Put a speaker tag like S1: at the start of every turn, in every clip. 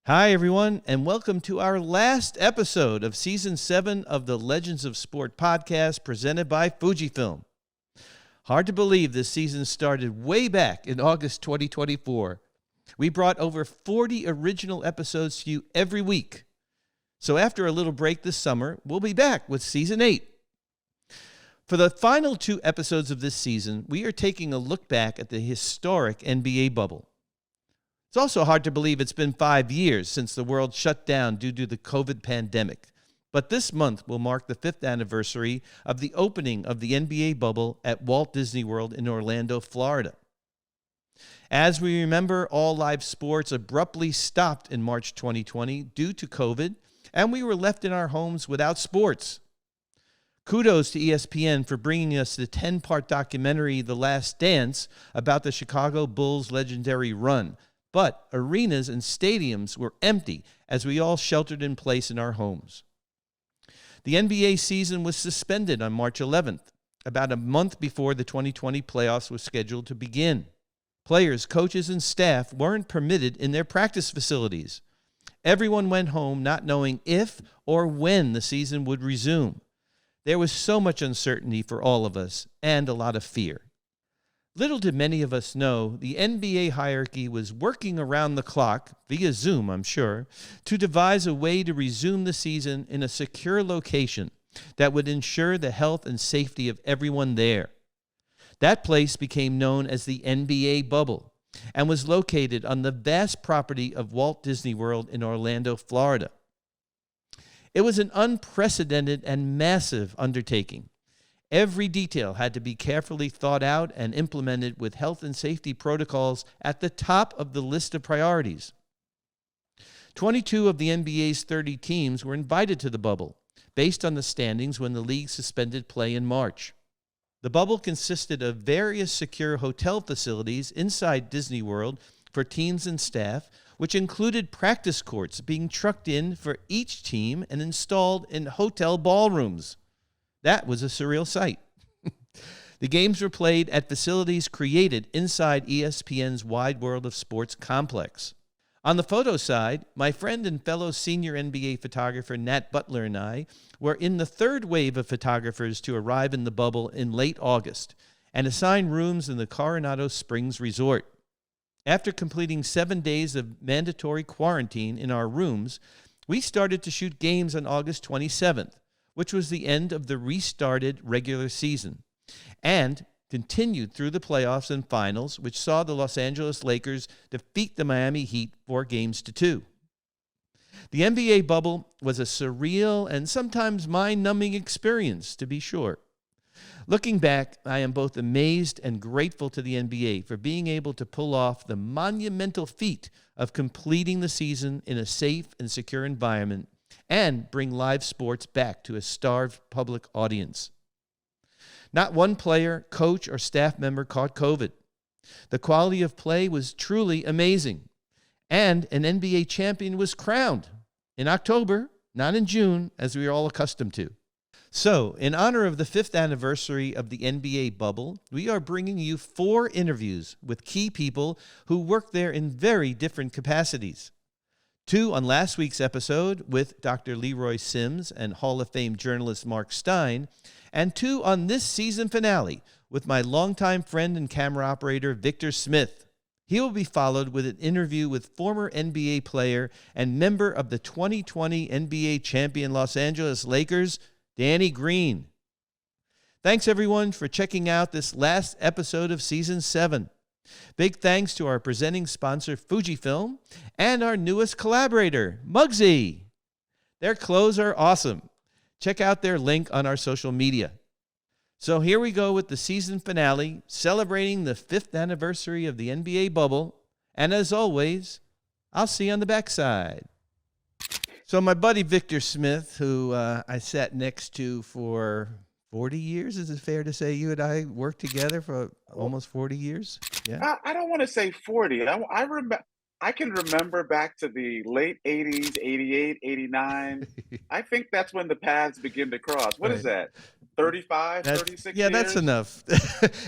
S1: Hi, everyone, and welcome to our last episode of Season 7 of the Legends of Sport podcast presented by Fujifilm. Hard to believe this season started way back in August 2024. We brought over 40 original episodes to you every week. So after a little break this summer, we'll be back with Season 8. For the final two episodes of this season, we are taking a look back at the historic NBA bubble. It's also hard to believe it's been 5 years since the world shut down due to the COVID pandemic. But this month will mark the 5th anniversary of the opening of the NBA bubble at Walt Disney World in Orlando, Florida. As we remember, all live sports abruptly stopped in March 2020 due to COVID, and we were left in our homes without sports. Kudos to ESPN for bringing us the 10-part documentary, The Last Dance, about the Chicago Bulls' legendary run. But arenas and stadiums were empty as we all sheltered in place in our homes. The NBA season was suspended on March 11th, about a month before the 2020 playoffs were scheduled to begin. Players, coaches, and staff weren't permitted in their practice facilities. Everyone went home not knowing if or when the season would resume. There was so much uncertainty for all of us and a lot of fear. Little did many of us know, the NBA hierarchy was working around the clock, via Zoom I'm sure, to devise a way to resume the season in a secure location that would ensure the health and safety of everyone there. That place became known as the NBA bubble and was located on the vast property of Walt Disney World in Orlando, Florida. It was an unprecedented and massive undertaking. Every detail had to be carefully thought out and implemented with health and safety protocols at the top of the list of priorities. 22 of the NBA's 30 teams were invited to the bubble, based on the standings when the league suspended play in March. The bubble consisted of various secure hotel facilities inside Disney World for teams and staff, which included practice courts being trucked in for each team and installed in hotel ballrooms. That was a surreal sight. The games were played at facilities created inside ESPN's Wide World of Sports complex. On the photo side, my friend and fellow senior NBA photographer Nat Butler and I were in the third wave of photographers to arrive in the bubble in late August and assign rooms in the Coronado Springs Resort. After completing 7 days of mandatory quarantine in our rooms, we started to shoot games on August 27th. Which was the end of the restarted regular season, and continued through the playoffs and finals, which saw the Los Angeles Lakers defeat the Miami Heat 4-2. The NBA bubble was a surreal and sometimes mind-numbing experience, to be sure. Looking back, I am both amazed and grateful to the NBA for being able to pull off the monumental feat of completing the season in a safe and secure environment and bring live sports back to a starved public audience. Not one player, coach, or staff member caught COVID. The quality of play was truly amazing, and an NBA champion was crowned in October, not in June, as we are all accustomed to. So, in honor of the 5th anniversary of the NBA bubble, we are bringing you 4 interviews with key people who work there in very different capacities. 2 on last week's episode with Dr. Leroy Sims and Hall of Fame journalist Mark Stein, and 2 on this season finale with my longtime friend and camera operator Victor Smith. He will be followed with an interview with former NBA player and member of the 2020 NBA champion Los Angeles Lakers, Danny Green. Thanks everyone for checking out this last episode of Season 7. Big thanks to our presenting sponsor, Fujifilm, and our newest collaborator, Muggsy. Their clothes are awesome. Check out their link on our social media. So here we go with the season finale, celebrating the 5th anniversary of the NBA bubble. And as always, I'll see you on the backside. So my buddy Victor Smith, who I sat next to for 40 years, is it fair to say you and I worked together for almost 40 years? Yeah.
S2: I don't want to say 40. I can remember back to the late 80s, 88, 89. I think that's when the paths begin to cross. What is
S1: Right.
S2: that? 35,
S1: That's
S2: 36
S1: yeah, that's
S2: years.
S1: enough.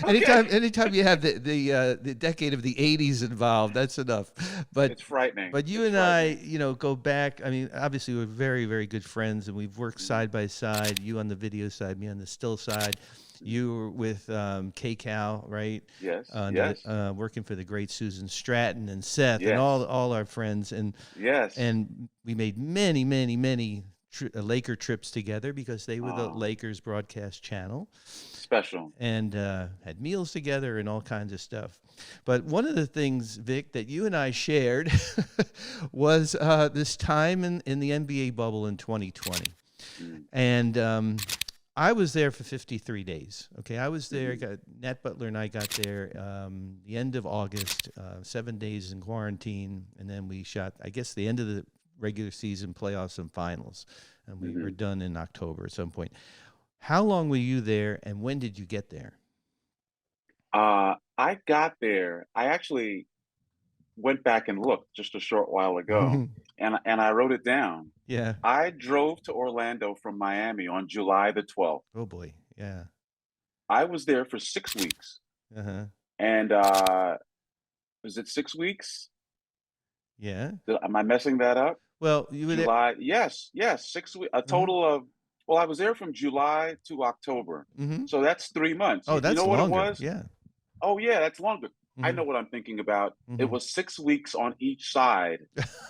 S2: Okay.
S1: Anytime you have the decade of the '80s involved, that's enough. But
S2: It's frightening.
S1: but you
S2: It's
S1: and I,
S2: frightening.
S1: go back. I mean, obviously we're very very good friends, and we've worked
S2: Mhm,
S1: side by side. You on the video side, me on the still side.
S2: mhm.
S1: You were with KCal, right?
S2: Yes,
S1: On the
S2: yes,
S1: working for the great Susan Stratton and Seth and
S2: yes,
S1: all our friends,
S2: yes.
S1: and we made many many many Laker trips together because they were the
S2: Oh,
S1: Lakers broadcast channel
S2: special.
S1: and had meals together and all kinds of stuff. But one of the things, Vic, that you and I shared was this time in the NBA bubble in 2020.
S2: Mm,
S1: And I was there for 53 days. Okay, I was there.
S2: mhm,
S1: Nat Butler and I got there the end of August, 7 days in quarantine, and then we shot, I guess, the end of the regular season playoffs and finals, and we were
S2: mhm.
S1: done in October at some point. How long were you there, and when did you get there?
S2: I got there. I actually went back and looked just a short while ago, and I wrote it down.
S1: Yeah.
S2: I drove to Orlando from Miami on July the 12th.
S1: Oh boy. Yeah.
S2: I was there for 6 weeks,
S1: Uh huh.
S2: and, was it 6 weeks?
S1: Yeah.
S2: Am I messing that up?
S1: Well, you were there.
S2: July, yes, yes, 6 wee a
S1: Uh-huh.
S2: total of, well, I was there from July to October,
S1: Mm-hmm.
S2: so that's 3 months.
S1: Oh,
S2: You
S1: that's
S2: know what it
S1: longer.
S2: was?
S1: Yeah.
S2: Oh, yeah, that's longer. I
S1: Mm-hmm.
S2: know what I'm thinking about. It
S1: Mm-hmm.
S2: was 6 weeks on each side.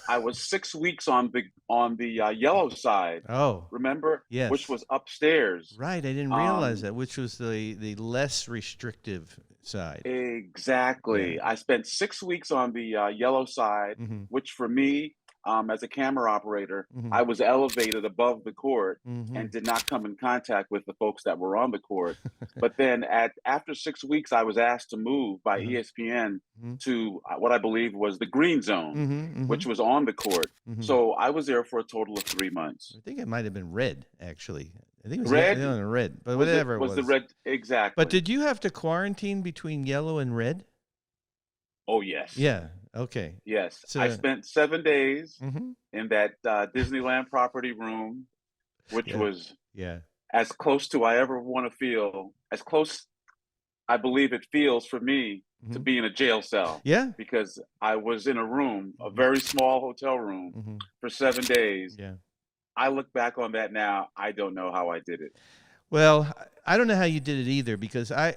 S2: I was 6 weeks on the yellow side,
S1: Oh,
S2: remember? Which
S1: yes.
S2: was upstairs.
S1: Right. I didn't realize
S2: Um,
S1: that, which was the less restrictive side. Yeah.
S2: exactly. I spent 6 weeks on the, yellow side,
S1: Mm-hmm.
S2: which for me, as a camera operator,
S1: Mm-hmm.
S2: I was elevated above the court
S1: Mm-hmm.
S2: and did not come in contact with the folks that were on the court. But then at after 6 weeks, I was asked to move by
S1: Uh-huh.
S2: ESPN
S1: Mm-hmm.
S2: to, what I believe was the green zone,
S1: Mm-hmm. Mm-hmm.
S2: which was on the court.
S1: Mm-hmm.
S2: So I was there for a total of 3 months.
S1: I think it might have been red, actually. I think it was
S2: Red
S1: yellow and red, but
S2: was it
S1: whatever it
S2: was the
S1: was.
S2: red
S1: But
S2: exactly.
S1: did you have to quarantine between yellow and red?
S2: Oh, yes.
S1: Yeah. Okay.
S2: Yes. I
S1: So.
S2: spent 7 days
S1: Mm-hmm.
S2: in that, Disneyland property room, which
S1: Yeah.
S2: was
S1: Yeah.
S2: as close to I ever wanna feel, as close I believe it feels for me to
S1: Mm-hmm.
S2: be in a jail cell,
S1: Yeah.
S2: because I was in a room, a
S1: Mm-hmm.
S2: very small hotel room,
S1: Mm-hmm.
S2: for 7 days.
S1: Yeah.
S2: I look back on that now, I don't know how I did it.
S1: Well, I don't know how you did it either because I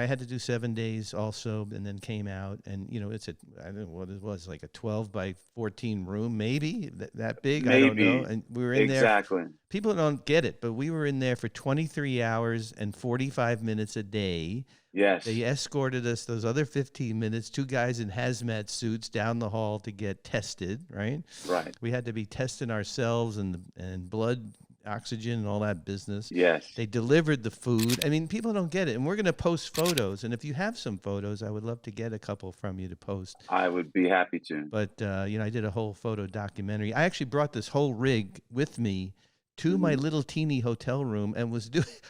S1: had to do 7 days also, and then came out, and it's I don't know what it was, like a 12 by 14 room, maybe that big. I don't know.
S2: Maybe.
S1: And we were in there.
S2: Exactly.
S1: People don't get it, but we were in there for 23 hours and 45 minutes a day. They
S2: Yes.
S1: escorted us those other 15 minutes, two guys in hazmat suits down the hall to get tested, right?
S2: Right.
S1: We had to be testing ourselves and blood, oxygen, and all that business.
S2: Yes.
S1: They delivered the food. I mean, people don't get it. And we're going to post photos. And if you have some photos, I would love to get a couple from you to post.
S2: I would be happy to.
S1: But, I did a whole photo documentary. I actually brought this whole rig with me to my
S2: Mhm.
S1: little teeny hotel room and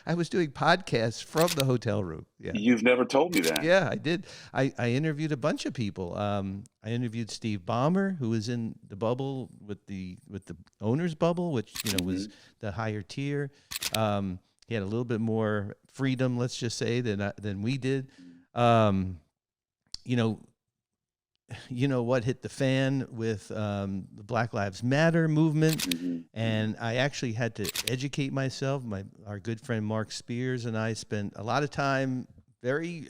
S1: I was doing podcasts from the hotel room. Yeah.
S2: You've never told me that.
S1: Yeah, I did. I interviewed a bunch of people. I interviewed Steve Ballmer, who was in the bubble with the owners bubble, which was
S2: Mhm.
S1: the higher tier. He had a little bit more freedom, let's just say, than we did. Um, you know, what hit the fan with the Black Lives Matter movement,
S2: Mhm. Mhm.
S1: and I actually had to educate myself. Our good friend Mark Spears and I spent a lot of time very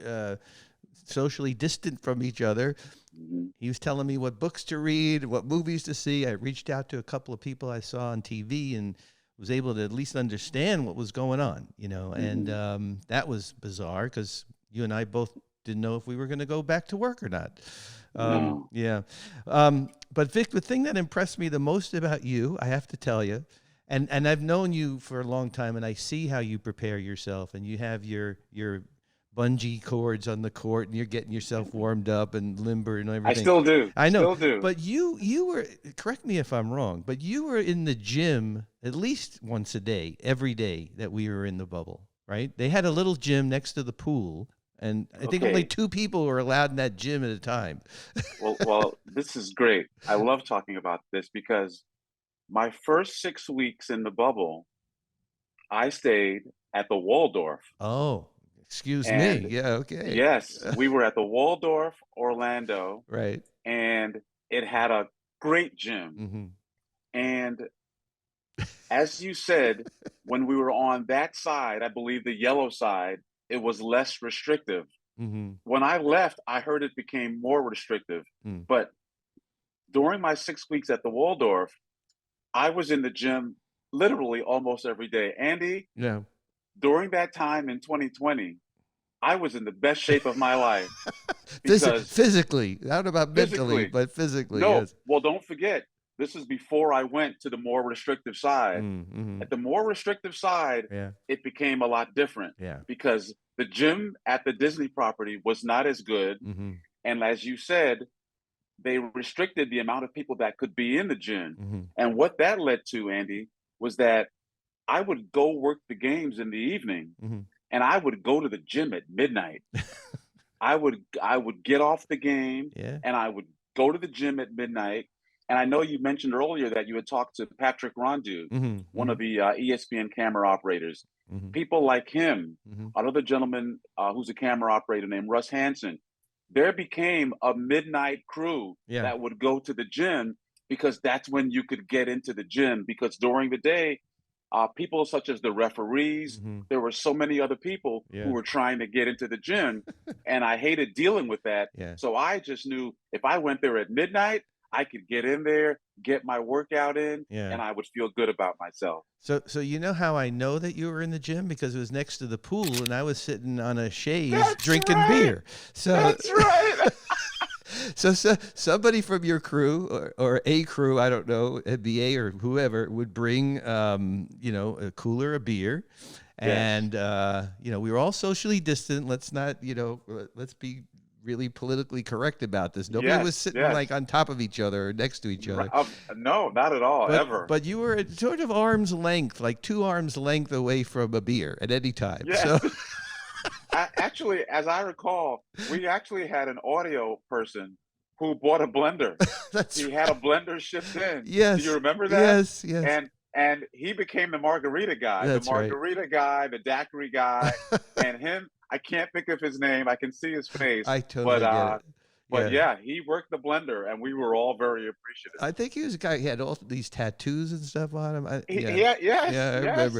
S1: socially distant from each other.
S2: Mhm.
S1: He was telling me what books to read, what movies to see. I reached out to a couple of people I saw on TV and was able to at least understand what was going on, and
S2: Mhm.
S1: that was bizarre because you and I both didn't know if we were going to go back to work or not.
S2: No.
S1: Yeah. But Vic, the thing that impressed me the most about you, I have to tell you, and I've known you for a long time, and I see how you prepare yourself, and you have your bungee cords on the court, and you're getting yourself warmed up and limber and
S2: I
S1: everything.
S2: still do.
S1: I know,
S2: Still do.
S1: but you were, correct me if I'm wrong, but you were in the gym at least once a day, every day that we were in the bubble, right? They had a little gym next to the pool, and I think only
S2: Okay.
S1: two people were allowed in that gym at a time.
S2: Well, this is great. I love talking about this because my first 6 weeks in the bubble, I stayed at the Waldorf.
S1: Oh, excuse me.
S2: And
S1: Yeah, okay.
S2: yes, we were at the Waldorf Orlando,
S1: Right.
S2: and it had a great gym.
S1: Mm-hmm.
S2: And as you said, when we were on that side, I believe the yellow side, it was less restrictive.
S1: Mm-hmm.
S2: When I left, I heard it became more restrictive.
S1: Mm.
S2: But during my 6 weeks at the Waldorf, I was in the gym literally almost every day. Andy,
S1: Yeah.
S2: during that time in 2020, I was in the best shape of my life because
S1: Physically, not about mentally,
S2: physically,
S1: but physically,
S2: no,
S1: yes.
S2: well, don't forget, this is before I went to the more restrictive side.
S1: Mm-hmm.
S2: At the more restrictive side,
S1: Yeah.
S2: it became a lot different
S1: Yeah.
S2: because the gym at the Disney property was not as good.
S1: Mm-hmm.
S2: And as you said, they restricted the amount of people that could be in the gym.
S1: Mm-hmm.
S2: And what that led to, Andy, was that I would go work the games in the evening
S1: Mm-hmm.
S2: and I would go to the gym at midnight. I would get off the game
S1: Yeah.
S2: and I would go to the gym at midnight. And I know you mentioned earlier that you had talked to Patrick Rondeau,
S1: Mm-hmm.
S2: one of
S1: Mm-hmm.
S2: the ESPN camera operators.
S1: Mm-hmm.
S2: People like him,
S1: Mm-hmm.
S2: another gentleman who's a camera operator named Russ Hansen, there became a midnight crew
S1: Yeah.
S2: that would go to the gym because that's when you could get into the gym. Because during the day, people such as the referees,
S1: Mm-hmm.
S2: there were so many other people who
S1: Yeah.
S2: were trying to get into the gym, and I hated dealing with that.
S1: Yeah.
S2: So I just knew if I went there at midnight, I could get in there, get my workout in,
S1: Yeah.
S2: and I would feel good about myself.
S1: So you know how I know that you were in the gym? Because it was next to the pool and I was sitting on a chaise
S2: That's
S1: drinking
S2: right.
S1: beer. So
S2: That's right.
S1: so somebody from your crew or a crew, I don't know, NBA or whoever, would bring a cooler of beer.
S2: Yes.
S1: And we were all socially distant. Let's not, let's be really politically correct about this. Nobody was
S2: Yes.
S1: sitting
S2: Yes.
S1: like on top of each other or next to each other.
S2: No, not at all, ever.
S1: But you were at sort of arm's length, like 2 arms length away from a beer at any time.
S2: Yes.
S1: So
S2: Actually, as I recall, we actually had an audio person who bought a blender.
S1: that's
S2: He had a blender shipped in. Do you
S1: yes,
S2: remember that?
S1: yes, yes.
S2: And he became the margarita guy,
S1: That's right.
S2: the daiquiri guy, and him. I can't think of his name. I can see his face,
S1: I totally get it.
S2: but yeah, he worked the blender, and we were all very appreciative.
S1: I think he was a guy. He had all these tattoos and stuff on him.
S2: Yeah, yes,
S1: Yeah, I
S2: yes.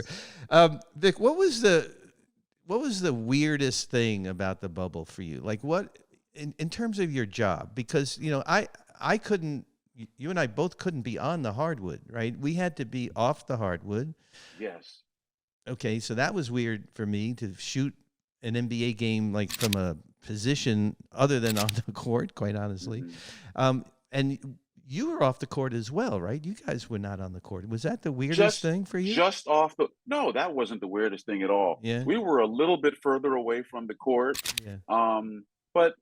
S1: remember. Vic, what was the weirdest thing about the bubble for you? Like what in terms of your job? Because I couldn't. You and I both couldn't be on the hardwood, right? We had to be off the hardwood.
S2: Yes.
S1: Okay, so that was weird for me to shoot an NBA game like from a position other than on the court, quite honestly.
S2: Mhm.
S1: And you were off the court as well, right? You guys were not on the court. Was that the weirdest
S2: Just
S1: thing for you?
S2: just off the No, that wasn't the weirdest thing at all.
S1: Yeah.
S2: We were a little bit further away from the court,
S1: Yeah.
S2: but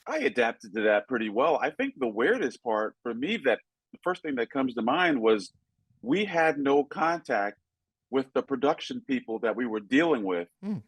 S2: I adapted to that pretty well. I think the weirdest part for me, that the first thing that comes to mind was we had no contact with the production people that we were dealing with
S1: Hmm.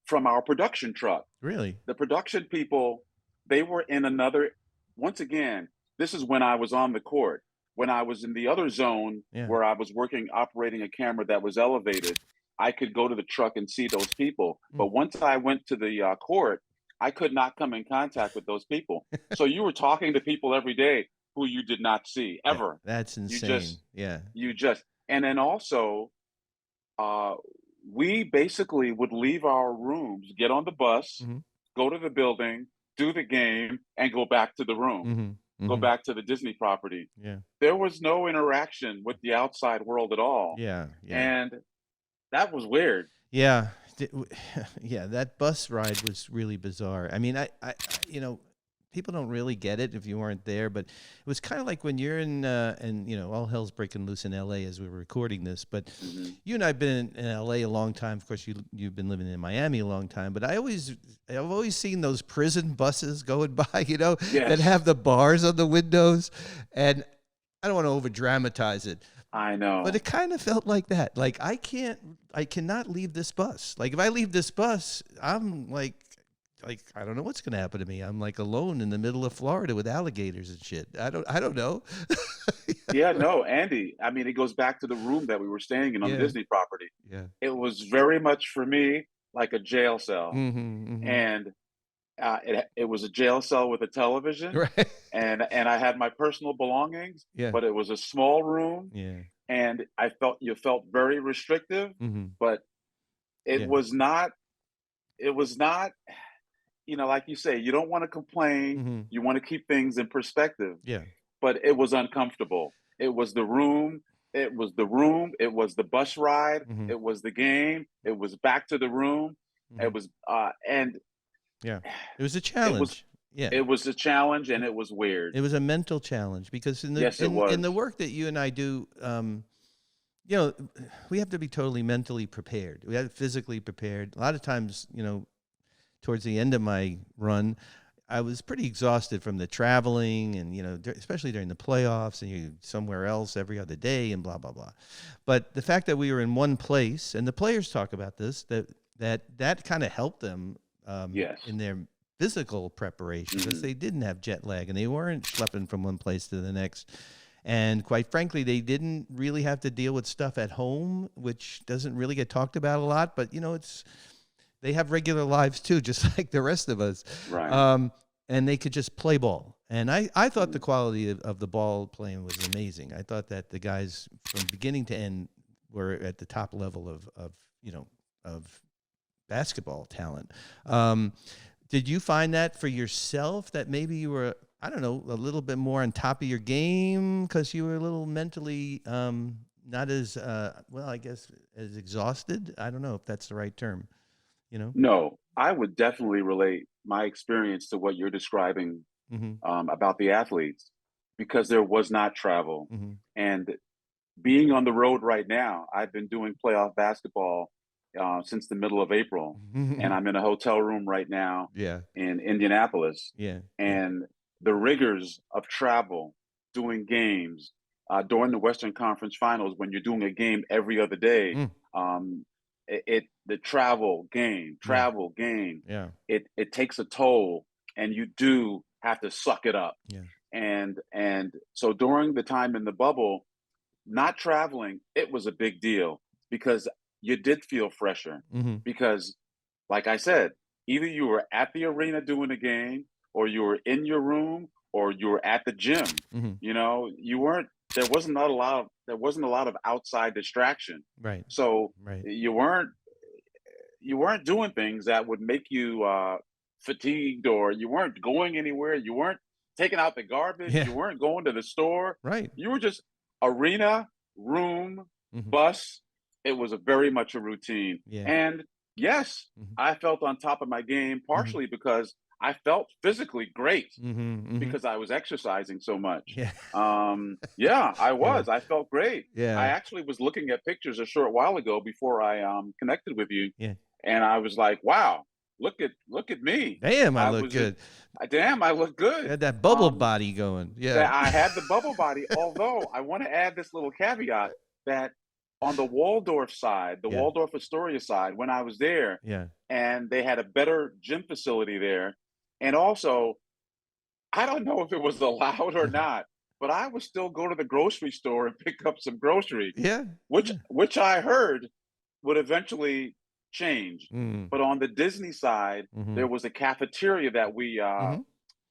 S2: from our production truck.
S1: Really?
S2: The production people, they were in another, once again, this is when I was on the court. When I was in the other zone
S1: Yeah.
S2: where I was operating a camera that was elevated, I could go to the truck and see those people.
S1: Hmm.
S2: But once I went to the court, I could not come in contact with those people. So you were talking to people every day who you did not see ever.
S1: That's
S2: You
S1: insane. Yeah.
S2: And then also, we basically would leave our rooms, get on the bus,
S1: Mhm.
S2: go to the building, do the game, and go back to the room,
S1: Mm-hmm.
S2: go
S1: Mm-hmm.
S2: back to the Disney property.
S1: Yeah.
S2: There was no interaction with the outside world at all.
S1: Yeah. Yeah.
S2: And that was weird.
S1: Yeah. Yeah, that bus ride was really bizarre. I mean, I people don't really get it if you weren't there, but it was kind of like when you're in, and all hell's breaking loose in L.A. as we were recording this. But
S2: Mhm.
S1: you and I've been in L.A. a long time. Of course, you've been living in Miami a long time. But I've always seen those prison buses going by, that
S2: Yes.
S1: have the bars on the windows, and I don't want to over dramatize it.
S2: I know.
S1: But it kind of felt like that. Like I cannot leave this bus. Like if I leave this bus, I'm like I don't know what's going to happen to me. I'm like alone in the middle of Florida with alligators and shit. I don't know.
S2: Yeah, no, Andy. I mean, it goes back to the room that we were staying in on the
S1: Yeah.
S2: Disney property.
S1: Yeah.
S2: It was very much for me like a jail cell,
S1: Mm-hmm.
S2: and it was a jail cell with a television,
S1: Right.
S2: and I had my personal belongings,
S1: Yeah.
S2: but it was a small room,
S1: Yeah.
S2: and you felt very restrictive,
S1: Mm-hmm.
S2: but it
S1: Yeah.
S2: was not. It was not. Like you say, you don't want to complain.
S1: Mm-hmm.
S2: You want to keep things in perspective,
S1: Yeah.
S2: but it was uncomfortable. It was the room. It was the room. It was the bus ride.
S1: Mm-hmm.
S2: It was the game. It was back to the room.
S1: Mm-hmm.
S2: It was, and
S1: Yeah. It was a
S2: it was,
S1: challenge. Yeah.
S2: it was a challenge, and it was weird.
S1: It was a mental challenge because
S2: Yes, it
S1: in the
S2: was.
S1: work that you and I do, you know, we have to be totally mentally prepared. We have to be physically prepared. A lot of times, towards the end of my run, I was pretty exhausted from the traveling and, especially during the playoffs and you somewhere else every other day and blah, blah, blah. But the fact that we were in one place, and the players talk about this, that kind of helped them
S2: Yes.
S1: in their physical preparation because they didn't have jet lag and they weren't schlepping from one place to the next. And quite frankly, they didn't really have to deal with stuff at home, which doesn't really get talked about a lot. But, they have regular lives too, just like the rest of us.
S2: Right.
S1: And they could just play ball. And I thought the quality of the ball playing was amazing. I thought that the guys from beginning to end were at the top level of basketball talent. Did you find that for yourself that maybe you were, I don't know, a little bit more on top of your game because you were a little mentally not as, I guess, as exhausted? I don't know if that's the right term,
S2: No, I would definitely relate my experience to what you're describing
S1: Mm-hmm.
S2: about the athletes because there was not travel.
S1: Mm-hmm.
S2: And being on the road right now, I've been doing playoff basketball since the middle of April, and I'm in a hotel room right now
S1: Yeah.
S2: in Indianapolis.
S1: Yeah. Yeah.
S2: And the rigors of travel, doing games during the Western Conference Finals, when you're doing a game every other day,
S1: Mm.
S2: the travel
S1: Yeah.
S2: game,
S1: Yeah.
S2: it takes a toll, and you do have to suck it up.
S1: Yeah.
S2: And so during the time in the bubble, not traveling, it was a big deal because you did feel fresher.
S1: Mm-hmm.
S2: Because, like I said, either you were at the arena doing a game, or you were in your room, or you were at the gym.
S1: Mm-hmm.
S2: You weren't. There wasn't a lot of outside distraction.
S1: Right.
S2: So
S1: Right.
S2: you weren't doing things that would make you fatigued, or you weren't going anywhere. You weren't taking out the garbage.
S1: Yeah.
S2: You weren't going to the store.
S1: Right.
S2: You were just arena, room,
S1: Mm-hmm.
S2: bus. It was very much a routine.
S1: Yeah.
S2: And yes,
S1: Mm-hmm.
S2: I felt on top of my game
S1: Mm-hmm.
S2: partially because I felt physically great
S1: Mm-hmm. Mm-hmm.
S2: because I was exercising so much.
S1: Yeah.
S2: Yeah, I
S1: Yeah.
S2: was. I felt great. I
S1: Yeah.
S2: actually was looking at pictures a short while ago before I connected with you,
S1: Yeah.
S2: and I was like, "Wow, look at me!
S1: Damn, I
S2: I
S1: look
S2: was just,
S1: good.
S2: damn, I look
S1: You
S2: good."
S1: had that bubble
S2: Um,
S1: body going. Yeah.
S2: that I had the bubble body. Although I want to add this little caveat that on the Waldorf side, the
S1: Yeah.
S2: Waldorf Astoria side, when I was there,
S1: Yeah.
S2: and they had a better gym facility there, and also I don't know if it was allowed or not, but I would still go to the grocery store and pick up some groceries,
S1: Yeah.
S2: which
S1: Yeah.
S2: which I heard would eventually change.
S1: Mm.
S2: But on the Disney side,
S1: Mm-hmm.
S2: there was a cafeteria
S1: Mm-hmm.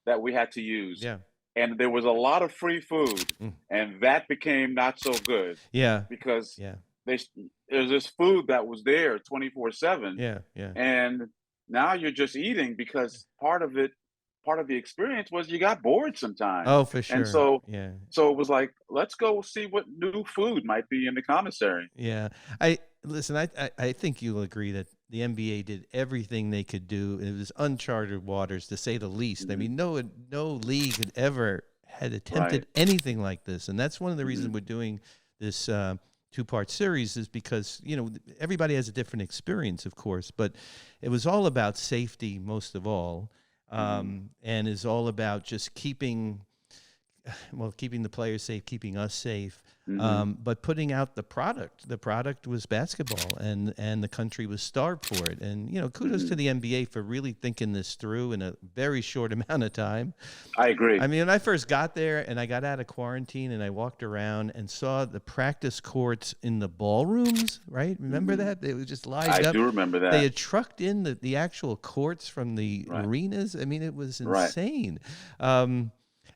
S2: that we had to use,
S1: Yeah.
S2: and there was a lot of free food,
S1: Mm.
S2: and that became not so good
S1: Yeah.
S2: because
S1: Yeah.
S2: they there's this food that was there 24/7,
S1: Yeah. Yeah.
S2: and now you're just eating because part of the experience was you got bored sometimes.
S1: Oh, for
S2: And
S1: sure.
S2: so
S1: Yeah.
S2: so it was like, let's go see what new food might be in the commissary.
S1: Yeah. I listen, I think you'll agree that the NBA did everything they could do. It was uncharted waters to say the least. I
S2: Mhm.
S1: mean, no league had ever had attempted
S2: Right.
S1: anything like this. And that's one of the reasons
S2: Mhm.
S1: we're doing this two-part series is because, everybody has a different experience, of course, but it was all about safety most of all.
S2: Mhm.
S1: And is all about just keeping well, keeping the players safe, keeping us safe,
S2: Hmm.
S1: but putting out the product. The product was basketball, and the country was starved for it. And kudos to
S2: Hmm.
S1: the NBA for really thinking this through in a very short amount of time.
S2: I agree.
S1: I mean, when I first got there and I got out of quarantine and I walked around and saw the practice courts in the ballrooms, right? Remember
S2: Hmm.
S1: that? They were just
S2: I
S1: lined up.
S2: do remember
S1: They
S2: that.
S1: had trucked in the actual courts from the
S2: Right.
S1: arenas. I mean, it was
S2: Right.
S1: insane.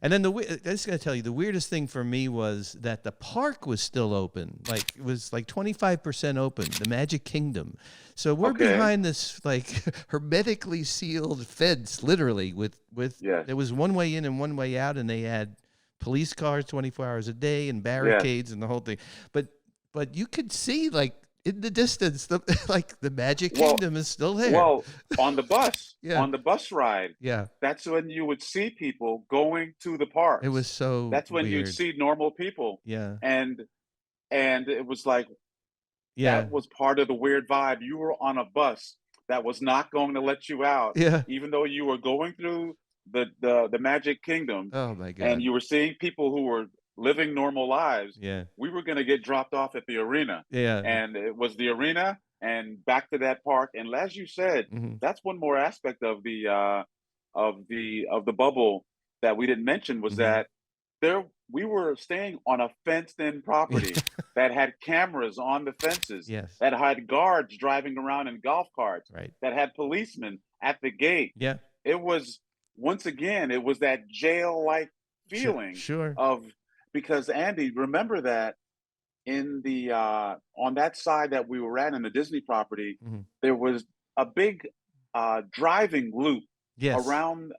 S1: And then I just got to tell you, the weirdest thing for me was that the park was still open. Like it was like 25% open, the Magic Kingdom. So we're
S2: Okay.
S1: behind this like hermetically sealed fence, literally with
S2: Yes.
S1: there was one way in and one way out, and they had police cars 24 hours a day and
S2: Yes.
S1: barricades and the whole thing. But you could see like in the distance, like the Magic
S2: Well,
S1: Kingdom is still there.
S2: well, on the bus,
S1: Yeah,
S2: on the bus ride,
S1: yeah.
S2: that's when you would see people going to the
S1: It was
S2: parks.
S1: so
S2: That's when you'd
S1: weird.
S2: see normal people.
S1: Yeah,
S2: And it was like
S1: yeah,
S2: that was part of the weird vibe. You were on a bus that was not going to let you out,
S1: yeah.
S2: even though you were going through the Magic Kingdom,
S1: Oh my
S2: and
S1: God.
S2: you were seeing people who were living normal lives.
S1: Yeah,
S2: We were going to get dropped off at the arena,
S1: yeah.
S2: and it was the arena and back to that park. And as you said,
S1: Hmm.
S2: that's one more aspect of the bubble that we didn't mention was
S1: Hmm.
S2: that there we were staying on a fenced-in property that had cameras on the fences,
S1: Yes.
S2: that had guards driving around in golf carts,
S1: Right.
S2: that had policemen at the gate.
S1: Yeah.
S2: It was once again, it was that jail-like
S1: Sure.
S2: feeling
S1: Sure.
S2: of because Andy, remember that in the on that side that we were at in the Disney property,
S1: Hmm.
S2: there was a big driving loop
S1: Yes.
S2: around,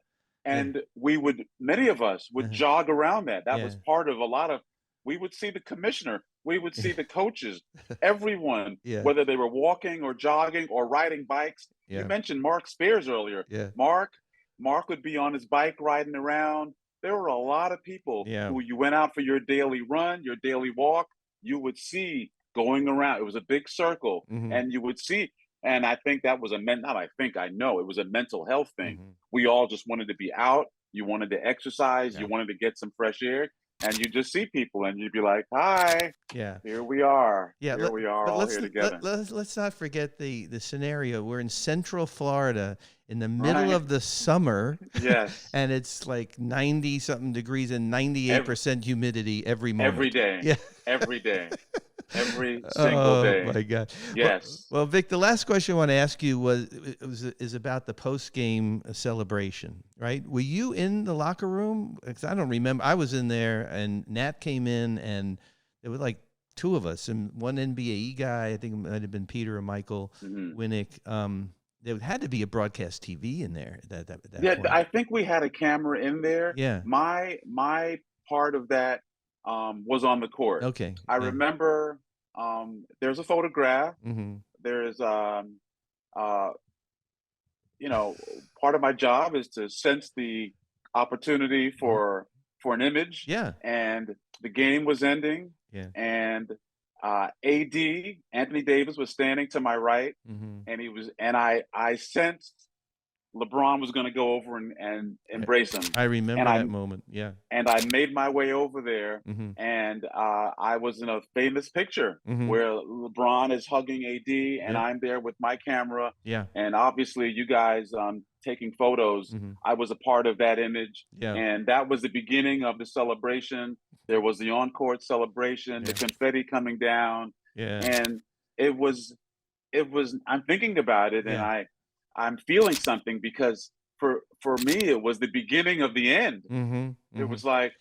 S1: Yeah.
S2: and we would many of us would
S1: Uh-huh.
S2: jog around that. That was
S1: Yeah.
S2: part of a lot of we would see the commissioner, we would see the coaches, everyone,
S1: Yeah.
S2: whether they were walking or jogging or riding bikes. You
S1: Yeah.
S2: mentioned Mark Spears earlier.
S1: Yeah.
S2: Mark Mark would be on his bike riding around. There were a lot of people
S1: Yeah.
S2: who you went out for your daily run, your daily walk, you would see going around. It was a big circle,
S1: Hmm.
S2: and you would see. And I think that was not. I think I know it was a mental health thing.
S1: Hmm.
S2: We all just wanted to be out. You wanted to exercise. You
S1: Yeah.
S2: wanted to get some fresh air, and you just see people, and you'd be like, "Hi,
S1: Yeah.
S2: here we are.
S1: Yeah,
S2: Here we are,
S1: but
S2: all here together."
S1: let's not forget the scenario. We're in Central Florida in the middle
S2: Right?
S1: of the summer,
S2: Yes.
S1: and it's like 90 something degrees and
S2: Every
S1: 98% humidity every
S2: every
S1: moment.
S2: day,
S1: Yeah.
S2: every day, every single
S1: Oh
S2: day.
S1: my God.
S2: Yes.
S1: Well, Vic, the last question I want to ask you is about the post game celebration, right? Were you in the locker room? Because I don't remember. I was in there, and Nat came in, and there were like two of us, and one NBA guy. I think it might have been Peter or Michael
S2: Mhm.
S1: Winnick. There had to be a broadcast TV in there at that
S2: Yeah,
S1: point.
S2: I think we had a camera in there.
S1: Yeah.
S2: My part of that was on the court.
S1: Okay.
S2: I
S1: Yeah.
S2: remember there's a photograph.
S1: Mm-hmm.
S2: There's uh, part of my job is to sense the opportunity
S1: Hmm.
S2: for an image,
S1: Yeah.
S2: and the game was ending,
S1: Yeah.
S2: and AD Anthony Davis was standing to my right,
S1: Mm-hmm.
S2: and I sensed LeBron was going to go over and embrace him,
S1: I
S2: and
S1: remember that moment. Yeah.
S2: I made my way over there,
S1: Mm-hmm.
S2: and I was in a famous picture
S1: Mm-hmm.
S2: where LeBron is hugging AD, and
S1: Yep.
S2: I'm there with my camera,
S1: Yeah.
S2: and obviously you guys taking photos.
S1: Mm-hmm.
S2: I was a part of that image,
S1: Yeah.
S2: and that was the beginning of the celebration. There was the on-court celebration, the
S1: Yeah.
S2: confetti coming down,
S1: Yeah.
S2: and it was I'm thinking about it, and
S1: Yeah.
S2: I'm feeling something because for me it was the beginning of the end.
S1: Mhm,
S2: It
S1: mhm.
S2: was like,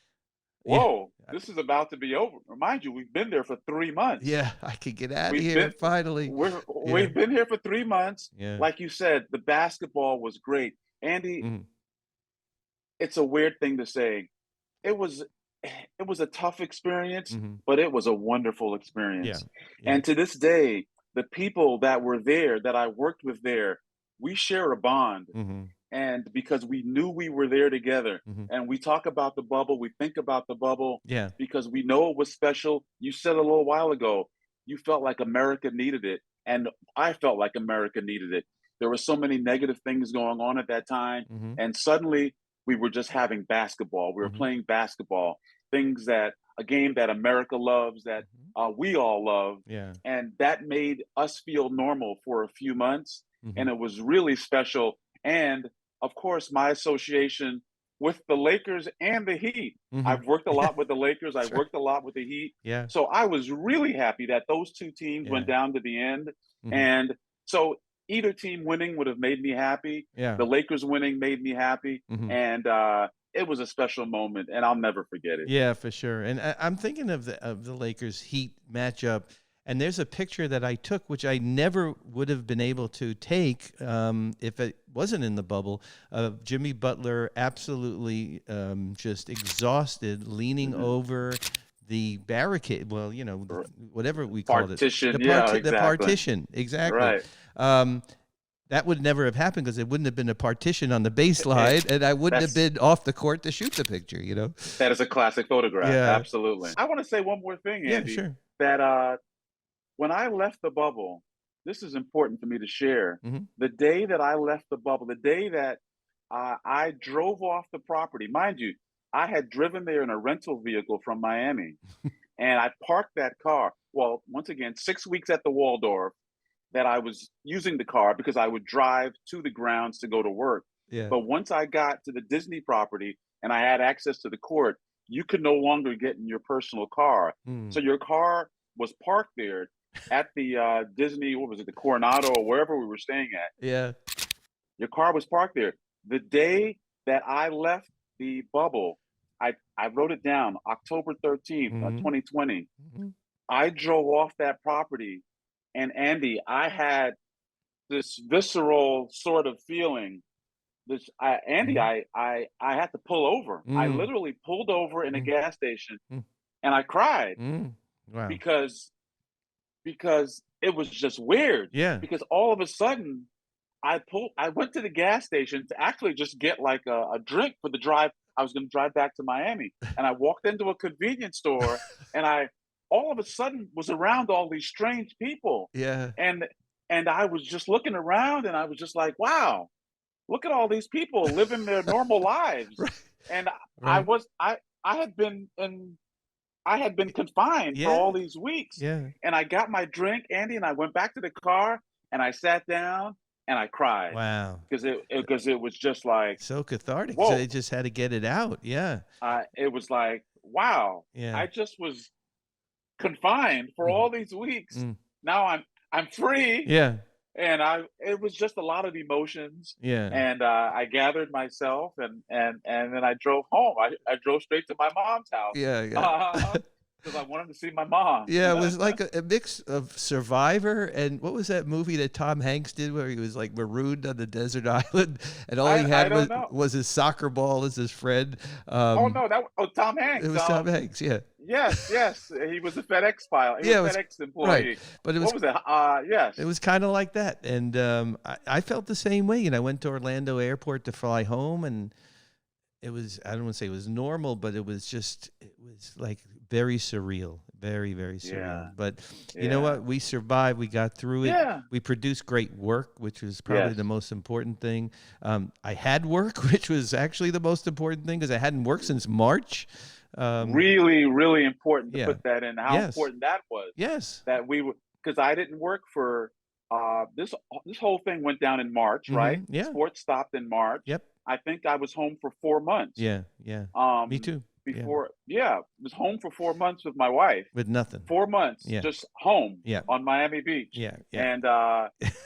S1: Yeah,
S2: whoa, this is about to be over. Remind you, we've been there for 3 months.
S1: yeah, I could get out of
S2: We've
S1: here
S2: been
S1: finally. Yeah,
S2: we've been here for 3 months.
S1: yeah.
S2: Like you said, the basketball was great. Andy,
S1: Mhm,
S2: it's a weird thing to say. It was it was a tough experience,
S1: mhm.
S2: but it was a wonderful
S1: Yeah,
S2: experience.
S1: yeah.
S2: And to this day, the people that were there, that I worked with there, we share a bond.
S1: Mhm,
S2: And because we knew we were there together,
S1: mhm.
S2: and we talk about the bubble, we think about the bubble
S1: Yeah,
S2: because we know it was special. You said a little while ago, you felt like America needed it, and I felt like America needed it. There were so many negative things going on at that time,
S1: mhm.
S2: and suddenly we were just having basketball. We were
S1: Mm-hmm.
S2: playing basketball, things that a game that America loves, that we all love.
S1: Yeah.
S2: And that made us feel normal for a few months.
S1: Mm-hmm.
S2: And it was really special. And of course, my association with the Lakers and the Heat.
S1: Mm-hmm.
S2: I've worked a lot with the Lakers. I've
S1: right.
S2: worked a lot with the Heat.
S1: Yeah.
S2: So I was really happy that those two teams went down to the end.
S1: Mm-hmm.
S2: And so either team winning would have made me happy.
S1: Yeah.
S2: The Lakers winning made me happy.
S1: Mm-hmm.
S2: And it was a special moment, and I'll never forget it.
S1: Yeah, for sure. And I'm thinking of the Lakers Heat matchup, and there's a picture that I took, which I never would have been able to take if it wasn't in the bubble, of Jimmy Butler absolutely just exhausted, leaning over the barricade. Well, you know, whatever we called it.
S2: Partition.
S1: The partition. Exactly.
S2: Right.
S1: That would never have happened because it wouldn't have been a partition on the baseline, and I wouldn't have been off the court to shoot the picture, you know?
S2: That is a classic photograph.
S1: Yeah.
S2: Absolutely. I want to say one more thing, Andy.
S1: Yeah, sure.
S2: That when I left the bubble, this is important for me to share.
S1: Mm-hmm.
S2: The day that I left the bubble, the day that I drove off the property, mind you, I had driven there in a rental vehicle from Miami, and I parked that car. Well, once again, 6 weeks at the Waldorf, that I was using the car because I would drive to the grounds to go to work.
S1: Yeah.
S2: But once I got to the Disney property and I had access to the court, you could no longer get in your personal car. So your car was parked there at the Disney, what was it, the Coronado or wherever we were staying at.
S1: Yeah.
S2: Your car was parked there. The day that I left the bubble, I wrote it down, October 13th, 2020.
S1: Mm-hmm.
S2: I drove off that property. And Andy, I had this visceral sort of feeling. Andy, I had to pull over. I literally pulled over in a gas station, and I cried
S1: Wow.
S2: because it was just weird.
S1: Yeah.
S2: Because all of a sudden, I went to the gas station to actually just get like a drink for the drive. I was going to drive back to Miami, and I walked into a convenience store, and I all of a sudden was around all these strange people.
S1: Yeah.
S2: And I was just looking around, and I was just like, wow, look at all these people living their normal lives.
S1: Right.
S2: And
S1: Right.
S2: I had been confined for all these weeks.
S1: Yeah.
S2: And I got my drink, Andy, and I went back to the car and I sat down and I cried.
S1: Wow.
S2: Because it was just like
S1: So cathartic.
S2: whoa.
S1: So they just had to get it out. Yeah.
S2: It was like, wow.
S1: Yeah.
S2: I just was confined for all these weeks. Now I'm free.
S1: Yeah.
S2: And it was just a lot of emotions.
S1: Yeah.
S2: And I gathered myself and then I drove home. I drove straight to my mom's house.
S1: Yeah.
S2: Because I wanted to see my mom.
S1: Yeah, it was like a mix of Survivor and what was that movie that Tom Hanks did where he was like marooned on the desert island and all he had was his soccer ball as his friend.
S2: Tom Hanks.
S1: It was Tom Hanks, yeah.
S2: Yes. He was a FedEx file. He was a FedEx employee.
S1: Right. But it was,
S2: what was it? Yes.
S1: It was kind of like that. And I felt the same way. And I went to Orlando Airport to fly home, and it was, I don't want to say it was normal, but it was like very surreal, very, very surreal.
S2: Yeah.
S1: But you know what? We survived. We got through it.
S2: Yeah.
S1: We produced great work, which was probably the most important thing. I had work, which was actually the most important thing because I hadn't worked since March.
S2: Really, really important to put that in. How important that was.
S1: Yes.
S2: That we would, because I didn't work for this whole thing went down in March, right?
S1: Yeah.
S2: Sports stopped in March.
S1: Yep.
S2: I think I was home for 4 months.
S1: Yeah. Me too.
S2: Was home for 4 months with my wife.
S1: With nothing.
S2: 4 months, just home on Miami Beach.
S1: Yeah.
S2: And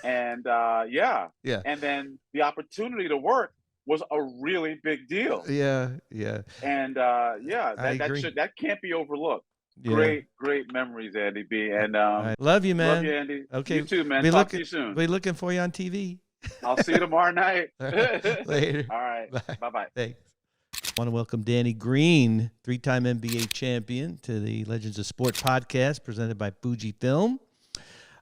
S2: and then the opportunity to work was a really big deal.
S1: Yeah.
S2: And that can't be overlooked.
S1: Yeah.
S2: Great memories, Andy B. And
S1: love you, man.
S2: Love you, Andy.
S1: Okay.
S2: You too, man. Talk to you soon.
S1: We're looking for you on TV.
S2: I'll see you tomorrow night.
S1: Later.
S2: All right. Bye-bye.
S1: Thanks. I want to welcome Danny Green, 3-time NBA champion, to the Legends of Sport podcast presented by Fujifilm.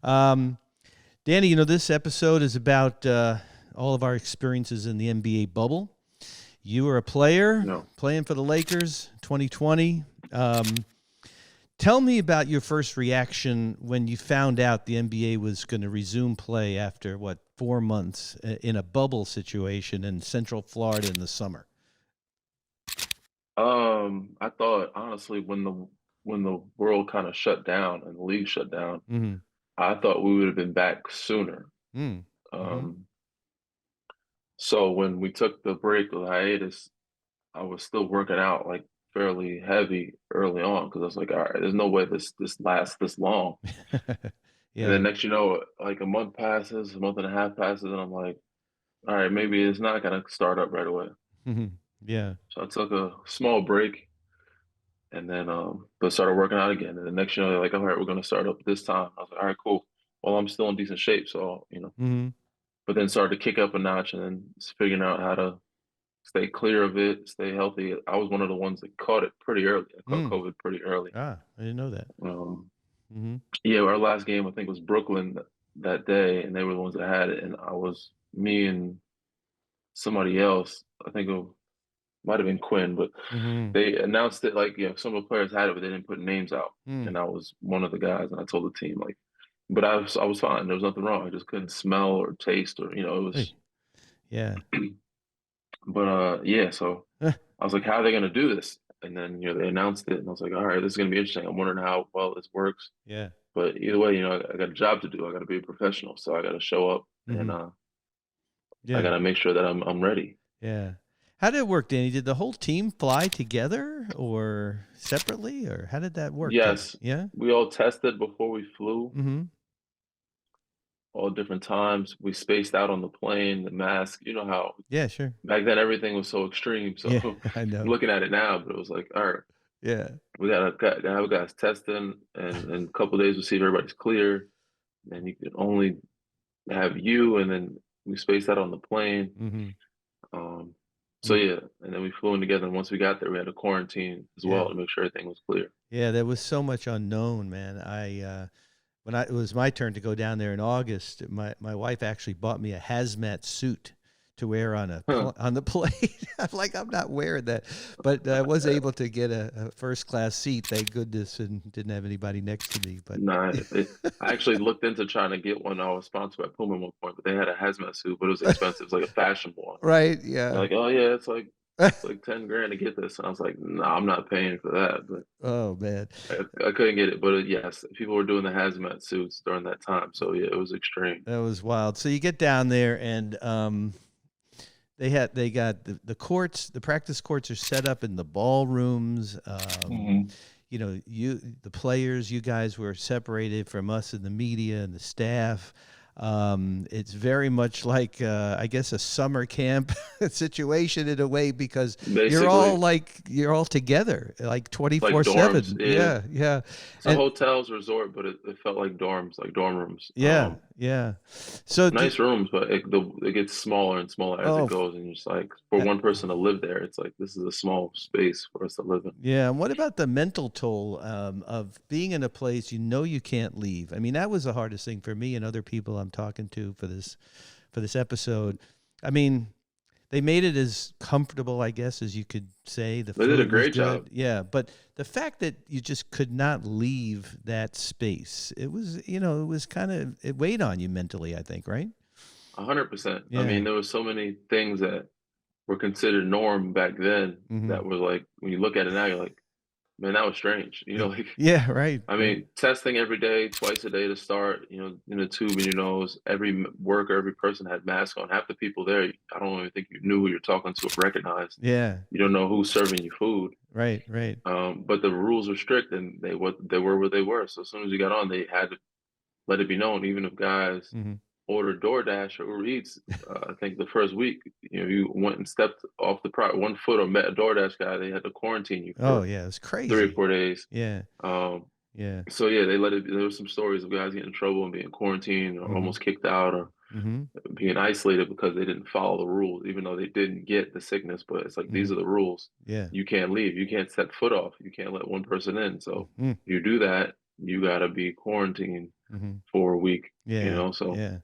S1: Danny, this episode is about all of our experiences in the NBA bubble. You were a player playing for the Lakers 2020. Tell me about your first reaction when you found out the NBA was going to resume play after, 4 months in a bubble situation in Central Florida in the summer.
S3: I thought honestly when the world kind of shut down and the league shut down,
S1: Mm-hmm.
S3: I thought we would have been back sooner.
S1: Mm. Mm-hmm.
S3: Um, so when we took the break, the hiatus, I was still working out like fairly heavy early on because I was like, all right, there's no way this lasts this long. And
S1: Yeah.
S3: then next you know, like a month passes, a month and a half passes, and I'm like, all right, maybe it's not gonna start up right away.
S1: Mm-hmm. Yeah.
S3: So I took a small break and then but started working out again. And the next you know, they're like, all right, we're gonna start up this time. I was like, all right, cool. Well, I'm still in decent shape, so
S1: Mm-hmm.
S3: but then started to kick up a notch and then just figuring out how to stay clear of it, stay healthy. I was one of the ones that caught it pretty early. I caught
S1: Mm.
S3: COVID pretty early.
S1: Ah, I didn't know that.
S3: Um,
S1: Mm-hmm.
S3: yeah, our last game I think was Brooklyn that day, and they were the ones that had it. And I was me and somebody else. I think it might have been Quinn, but
S1: Mm-hmm.
S3: they announced it like some of the players had it, but they didn't put names out.
S1: Mm.
S3: And I was one of the guys, and I told the team like, but I was fine. There was nothing wrong. I just couldn't smell or taste or it was.
S1: Hey. Yeah.
S3: But yeah, so
S1: Eh,
S3: I was like, how are they gonna do this? And then they announced it, and I was like, all right, this is gonna be interesting. I'm wondering how well this works.
S1: yeah.
S3: But either way, I got a job to do. I got to be a professional, so I got to show up, and
S1: Mm-hmm.
S3: I
S1: Yeah.
S3: got to make sure that I'm ready.
S1: Yeah. How did it work, Danny? Did the whole team fly together or separately, or how did that work?
S3: Yes,
S1: Yeah.
S3: we all tested before we flew,
S1: Mm-hmm.
S3: all different times. We spaced out on the plane, the mask. You know how
S1: Yeah. Sure.
S3: back then everything was so extreme. So
S1: Yeah. I
S3: I'm
S1: know.
S3: looking at it now, but it was like, all right,
S1: Yeah.
S3: we gotta have guys testing, and in a couple of days we'll see if everybody's clear. And you can only have you, and then we spaced out on the plane.
S1: Mm-hmm.
S3: Um, so
S1: Mm.
S3: yeah, and then we flew in together. And once we got there, we had to quarantine as
S1: Yeah.
S3: well to make sure everything was clear.
S1: Yeah. There was so much unknown, man. When it was my turn to go down there in August, my wife actually bought me a hazmat suit to wear on
S3: Huh.
S1: on the plane. I'm like, I'm not wearing that, but I was able to get a first class seat, thank goodness, and didn't have anybody next to me. But
S3: Nah, I actually looked into trying to get one. I was sponsored by Puma at one point, but they had a hazmat suit, but it was expensive. It was like a fashionable one.
S1: right,
S3: They're
S1: yeah.
S3: like, oh yeah, it's like 10 grand to get this. And I was like, no, I'm not paying for that. But
S1: Oh man,
S3: I couldn't get it. But yes, people were doing the hazmat suits during that time. So yeah, it was extreme.
S1: that was wild. So you get down there, and they got the courts, the practice courts are set up in the ballrooms.
S3: Hmm.
S1: The players, you guys were separated from us in the media and the staff. It's very much like I guess a summer camp situation in a way, because
S3: Basically,
S1: you're all together like
S3: like dorms.
S1: 24/7.
S3: Yeah.
S1: Yeah, yeah,
S3: It's a
S1: and
S3: hotel's resort, but it felt like dorms, like dorm rooms.
S1: yeah, yeah. So
S3: Nice rooms, but it gets smaller and smaller as it
S1: oh,
S3: goes. And you're just like, for one person to live there, it's like this is a small space for us to live in.
S1: yeah, and what about the mental toll of being in a place you can't leave? I mean, that was the hardest thing for me and other people I'm talking to for this episode. I mean, they made it as comfortable, I guess, as you could say. The
S3: They did a
S1: food was
S3: great job.
S1: good, yeah, but the fact that you just could not leave that space, it was kind of, it weighed on you mentally, I think, right?
S3: 100%. I
S1: Yeah.
S3: mean, there was so many things that were considered norm back then
S1: Mm-hmm.
S3: that was like, when you look at it now, you're like, man, that was strange. Like,
S1: Yeah. Right.
S3: I
S1: Right.
S3: mean, testing every day, twice a day to start, in a tube in your nose. Every worker, every person had masks on. Half the people there, I don't even think you knew who you're talking to or recognized.
S1: Yeah.
S3: You don't know who's serving you food.
S1: Right. Right.
S3: But the rules were strict, and they were what they were. So as soon as you got on, they had to let it be known. Even if guys
S1: Mm-hmm.
S3: ordered DoorDash or Uber Eats, I think the first week, you went and stepped off the 1 foot or met a DoorDash guy, they had to quarantine you
S1: Oh
S3: for
S1: yeah, it's
S3: 3 or 4 days.
S1: Yeah.
S3: Um,
S1: Yeah.
S3: so yeah, they let it. There was some stories of guys getting in trouble and being quarantined or
S1: Mm-hmm.
S3: almost kicked out or
S1: Mm-hmm.
S3: being isolated because they didn't follow the rules, even though they didn't get the sickness. But it's like
S1: Mm-hmm.
S3: these are the rules.
S1: Yeah.
S3: You can't leave. You can't set foot off. You can't let one person in. So
S1: Mm-hmm.
S3: you do that, you gotta be quarantined
S1: Mm-hmm.
S3: for a week.
S1: Yeah.
S3: So
S1: Yeah.
S3: it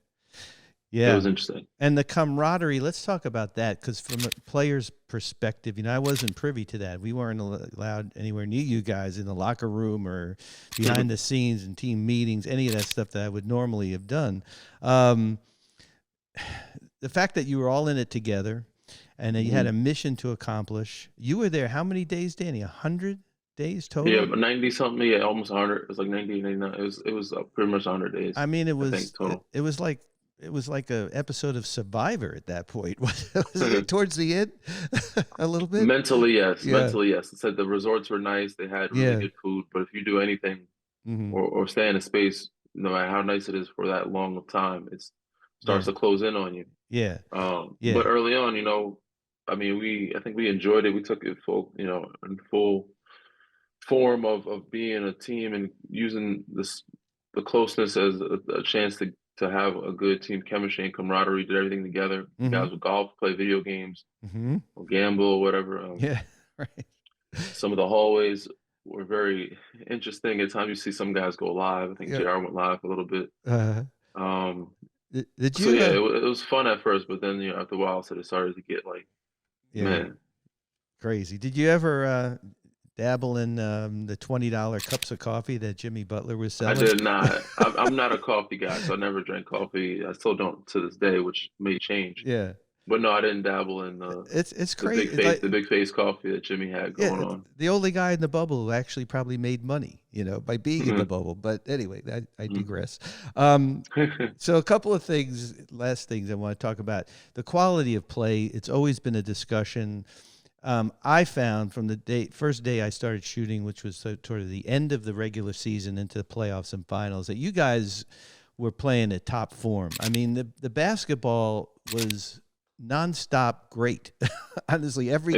S1: Yeah.
S3: was interesting.
S1: And the camaraderie, let's talk about that, because from a player's perspective, I wasn't privy to that. We weren't allowed anywhere near you guys in the locker room or behind the scenes and team meetings, any of that stuff that I would normally have done. The fact that you were all in it together, and you had a mission to accomplish. You were there how many days, Danny? 100 days total?
S3: Yeah, 90 something. Yeah, almost 100. It was like 90, 99. It was pretty much 100 days.
S1: I mean,
S3: I think total.
S1: it was like a episode of Survivor at that point. Was it towards the end a little bit?
S3: Mentally, yes.
S1: Yeah.
S3: Mentally, yes. It said the resorts were nice. They had really good food. But if you do anything or stay in a space, no matter how nice it is for that long of time, it starts to close in on you.
S1: Yeah.
S3: But early on, I mean, I think we enjoyed it. We took it full, in full form of being a team and using the closeness as a chance to have a good team chemistry and camaraderie. Did everything together. Guys would golf, play video games, or gamble, whatever.
S1: Right.
S3: Some of the hallways were very interesting. At times, you see some guys go live. I think JR went live a little bit.
S1: Did you?
S3: It was fun at first, but then after a while, it started to get like, man,
S1: crazy. Did you ever dabble in the $20 cups of coffee that Jimmy Butler was selling?
S3: I did not. I'm not a coffee guy, so I never drank coffee. I still don't to this day, which may change.
S1: Yeah.
S3: But no, I didn't dabble in
S1: it's crazy.
S3: The big face coffee that Jimmy had going on.
S1: The only guy in the bubble who actually probably made money, by being in the bubble. But anyway, I digress. So a couple of last things I want to talk about. The quality of play, it's always been a discussion. I found from the first day I started shooting, which was sort of the end of the regular season into the playoffs and finals, that you guys were playing at top form. I mean, the basketball was nonstop great. Honestly, every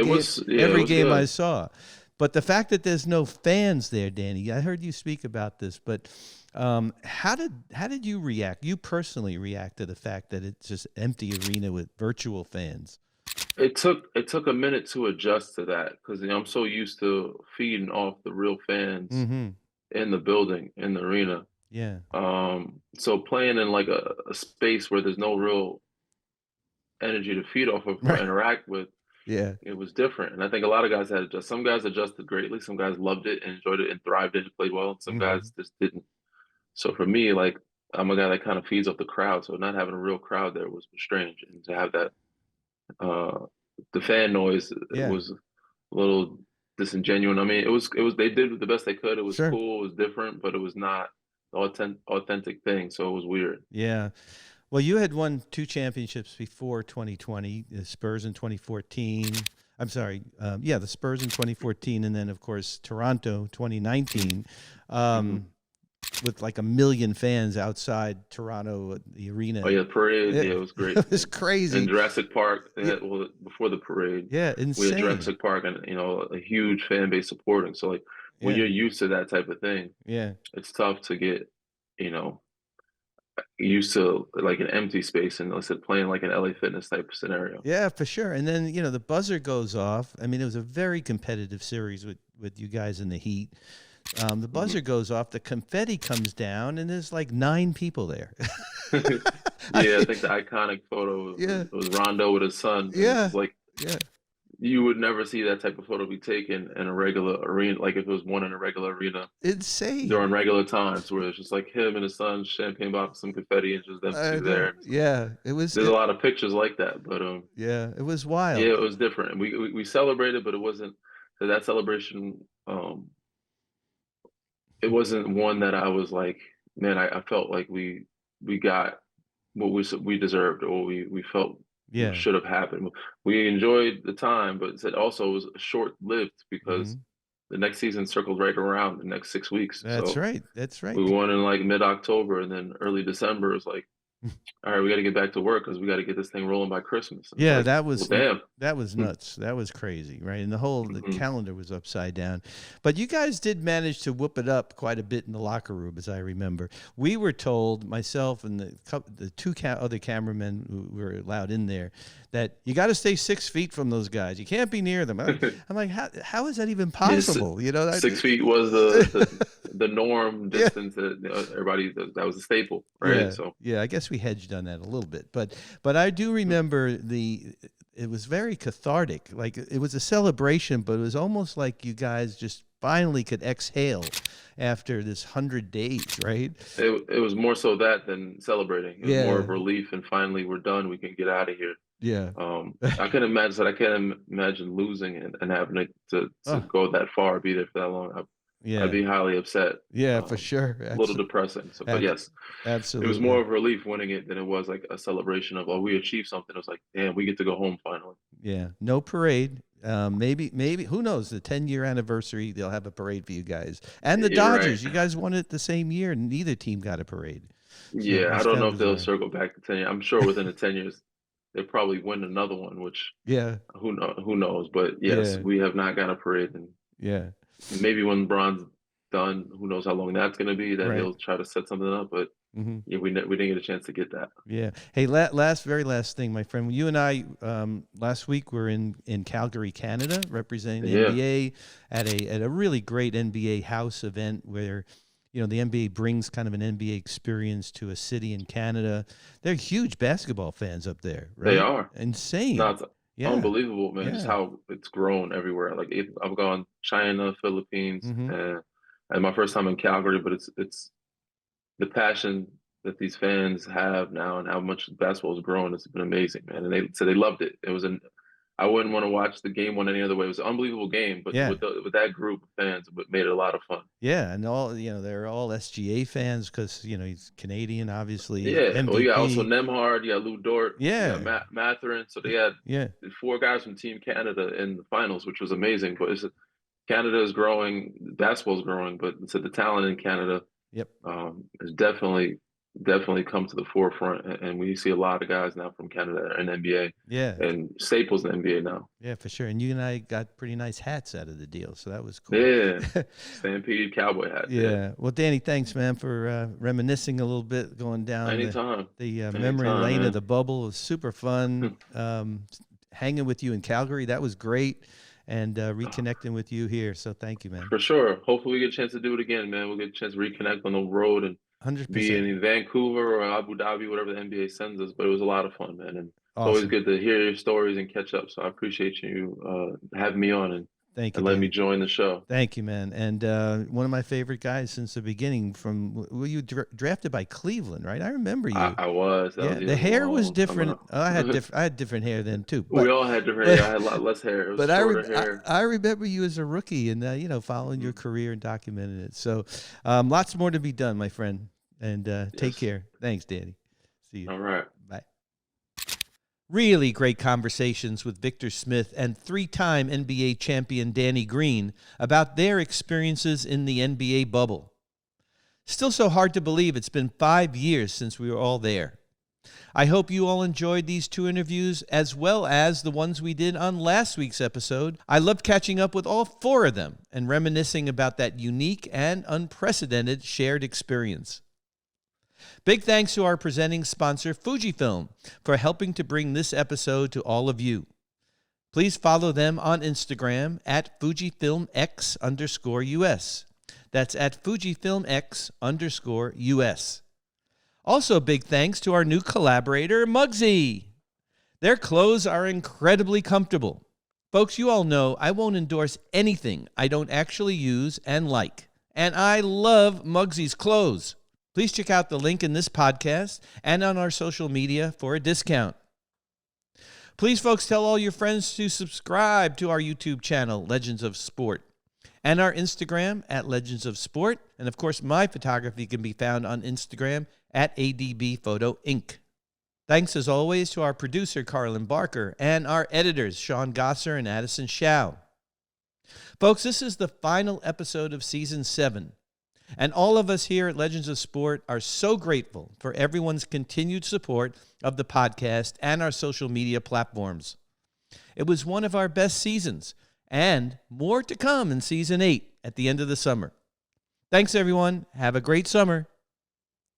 S1: game I saw. But the fact that there's no fans there, Danny, I heard you speak about this, but how did you react? You personally react to the fact that it's just empty arena with virtual fans?
S3: It took a minute to adjust to that because I'm so used to feeding off the real fans in the building, in the arena.
S1: Yeah.
S3: So playing in like a space where there's no real energy to feed off of or interact with, it was different. And I think a lot of guys had adjusted. Some guys adjusted greatly. Some guys loved it and enjoyed it and thrived in it, played well. And some guys just didn't. So for me, like, I'm a guy that kind of feeds off the crowd. So not having a real crowd there was strange. And to have that, the fan noise, it was a little disingenuous. I mean, it was, they did the best they could. It was cool. It was different, but it was not the authentic thing. So it was weird.
S1: Yeah. Well, you had won 2 championships before 2020, the Spurs in 2014. I'm sorry. The Spurs in 2014. And then, of course, Toronto 2019 with like 1 million fans outside Toronto, the arena.
S3: Oh, yeah, the parade. It was great.
S1: It was crazy.
S3: In Jurassic Park, before the parade.
S1: Yeah, insane.
S3: We had Jurassic Park and, a huge fan base supporting. So, like, when you're used to that type of thing, it's tough to get, used to like an empty space and let's say playing like an LA Fitness type of scenario.
S1: Yeah, for sure. And then, the buzzer goes off. I mean, it was a very competitive series with you guys in the Heat. The buzzer goes off, the confetti comes down, and there's like 9 people there.
S3: I think the iconic photo was Rondo with his son.
S1: Yeah.
S3: You would never see that type of photo be taken in a regular arena, like if it was one in a regular arena.
S1: Insane.
S3: During regular times, where it's just like him and his son, champagne bottles, some confetti, and just them two there.
S1: Yeah, it was.
S3: There's a lot of pictures like that, but
S1: it was wild.
S3: Yeah, it was different. We celebrated, but it wasn't that celebration. It wasn't one that I was like, man, I felt like we got what we deserved or we felt should have happened. We enjoyed the time, but it also was short-lived because the next season circled right around the next 6 weeks.
S1: That's right.
S3: We won in like mid-October, and then early December was like, all right, we got to get back to work because we got to get this thing rolling by Christmas.
S1: Yeah,
S3: like,
S1: that was
S3: damn.
S1: That was nuts. That was crazy, right? And the calendar was upside down. But you guys did manage to whoop it up quite a bit in the locker room, as I remember. We were told, myself and the 2 other cameramen who were allowed in there, that you got to stay 6 feet from those guys. You can't be near them. I'm like, how is that even possible?
S3: 6 feet was the norm distance that everybody, that was a staple, right?
S1: Yeah, I guess we hedged on that a little bit, but I do remember it was very cathartic. Like, it was a celebration, but it was almost like you guys just finally could exhale after this 100 days, right?
S3: It was more so that than celebrating. It was more of relief, and finally we're done. We can get out of here.
S1: Yeah.
S3: I couldn't imagine. I can't imagine losing and having to
S1: Oh,
S3: go that far, be there for that long. I'd
S1: yeah.
S3: be highly upset.
S1: Yeah, for sure.
S3: A little depressing. So, but yes, it was more
S1: Absolutely.
S3: of a relief winning it than it was like a celebration of, oh, we achieved something. It was like, damn, we get to go home finally.
S1: Yeah. No parade. Maybe who knows? The 10-year anniversary, they'll have a parade for you guys. And the
S3: You're
S1: Dodgers,
S3: right.
S1: you guys won it the same year, and neither team got a parade. So
S3: Yeah, I
S1: that's
S3: don't
S1: kind
S3: know
S1: of
S3: if they'll
S1: bizarre.
S3: circle back to 10 years. I'm sure within the 10 years, they'll probably win another one, which
S1: Yeah.
S3: who knows? But yes,
S1: Yeah.
S3: we have not got a parade, and
S1: Yeah.
S3: maybe when Bron's done, who knows how long that's going to be, that
S1: Right.
S3: he'll try to set something up. But
S1: Mm-hmm.
S3: yeah, we didn't get a chance to get that.
S1: Yeah. Hey, very last thing, my friend. You and I last week were in Calgary, Canada, representing the
S3: Yeah,
S1: NBA at a really great NBA house event where, the NBA brings kind of an NBA experience to a city in Canada. They're huge basketball fans up there,
S3: they
S1: right?
S3: are. No,
S1: Insane.
S3: it's
S1: Yeah.
S3: unbelievable, man. Just
S1: Yeah.
S3: how it's grown everywhere. Like I've gone China, Philippines,
S1: Mm-hmm.
S3: and my first time in Calgary. But it's the passion that these fans have now and how much basketball has grown. It's been amazing, man. And they said they loved it. I wouldn't want to watch the game one any other way. It was an unbelievable game, but
S1: Yeah.
S3: with that group of fans, it made it a lot of fun.
S1: Yeah. And they're all SGA fans because, he's Canadian, obviously,
S3: Yeah. Well, you got also
S1: MVP.
S3: Nemhard, you got Lou Dort, you got
S1: Yeah.
S3: Mathurin. So they had
S1: Yeah.
S3: 4 guys from Team Canada in the finals, which was amazing. But Canada is growing, basketball is growing, but so the talent in Canada
S1: Yep.
S3: has definitely come to the forefront, and we see a lot of guys now from Canada in NBA
S1: Yeah.
S3: and staples in the NBA now.
S1: Yeah, for sure. And you and I got pretty nice hats out of the deal, so that was cool.
S3: Yeah, Stampede cowboy hat.
S1: Yeah. Well, Danny, thanks, man, for reminiscing a little bit, going down
S3: Anytime.
S1: the memory lane
S3: man.
S1: of the bubble. It was super fun. Hanging with you in Calgary, that was great, and reconnecting with you here. So thank you, man.
S3: For sure. Hopefully we get a chance to do it again, man. We'll get a chance to reconnect on the road and be
S1: 100%.
S3: in Vancouver or Abu Dhabi, whatever the NBA sends us. But it was a lot of fun, man. And it's always
S1: Awesome.
S3: good to hear your stories and catch up. So I appreciate you having me on and
S1: Thank you,
S3: letting me
S1: Danny.
S3: join the show.
S1: Thank you, man. And one of my favorite guys since the beginning. Were you drafted by Cleveland, right? I remember you.
S3: I was. That was
S1: The hair was different.
S3: out.
S1: Oh, I had different hair then too.
S3: We all had different hair. I had a lot less hair. It was
S1: But
S3: shorter hair.
S1: I remember you as a rookie and following your career and documenting it. So lots more to be done, my friend. And take
S3: Yes.
S1: care. Thanks, Danny. See you.
S3: All right.
S1: Bye. Really great conversations with Victor Smith and 3-time NBA champion Danny Green about their experiences in the NBA bubble. Still so hard to believe it's been 5 years since we were all there. I hope you all enjoyed these 2 interviews as well as the ones we did on last week's episode. I loved catching up with all 4 of them and reminiscing about that unique and unprecedented shared experience. Big thanks to our presenting sponsor, Fujifilm, for helping to bring this episode to all of you. Please follow them on Instagram at FujifilmX_US. That's at FujifilmX_US. Also, big thanks to our new collaborator, Muggsy. Their clothes are incredibly comfortable. Folks, you all know I won't endorse anything I don't actually use and like. And I love Muggsy's clothes. Please check out the link in this podcast and on our social media for a discount. Please, folks, tell all your friends to subscribe to our YouTube channel, Legends of Sport, and our Instagram at Legends of Sport. And, of course, my photography can be found on Instagram at ADB Photo Inc. Thanks, as always, to our producer, Carlin Barker, and our editors, Sean Gosser and Addison Shao. Folks, this is the final episode of Season 7. And all of us here at Legends of Sport are so grateful for everyone's continued support of the podcast and our social media platforms. It was one of our best seasons, and more to come in Season 8 at the end of the summer. Thanks, everyone. Have a great summer.